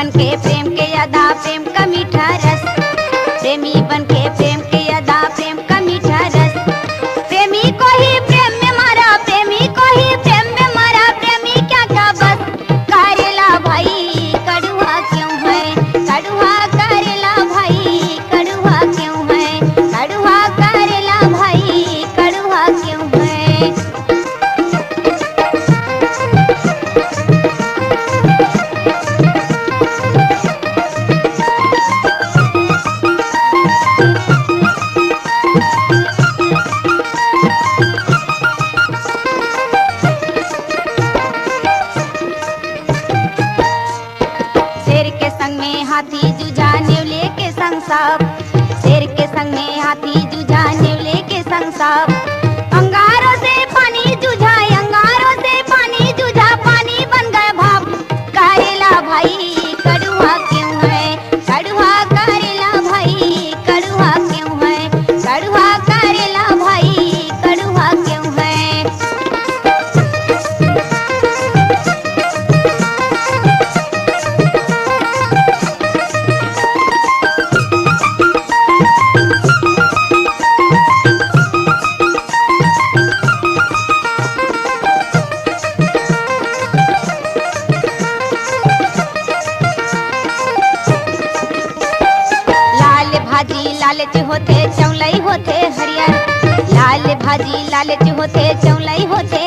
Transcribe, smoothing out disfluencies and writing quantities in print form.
बनके प्रेम के अदा प्रेम का मीठा रस, प्रेमी बनके प्रेम के अदा प्रेम का मीठा रस। प्रेमी को ही प्रेम में मारा, प्रेमी को ही प्रेम में मारा, प्रेमी क्या का बस करेला भाई कड़ुआ क्यों है, कड़ुआ करेला भाई कड़ुआ क्यों है, कड़ुआ करेला भाई कड़ुआ क्यों है। शेर के संग में हाथी जुझा नेवले के संग साप, शेर के संग में हाथी जुझा नेवले के संग साप। अंगारों से पानी जुझा, अंगारों से पानी जुझा, पानी बन गए भाप करेला भाई कड़ुआ क्यों है, कड़ुआ करेला भाई कड़ुआ क्यों है, कड़ुआ करेला भाई कड़ुआ क्यों है। भाजी लालच होते चौलाई होते हरियर, लाल भाजी लालच होते चौलाई होते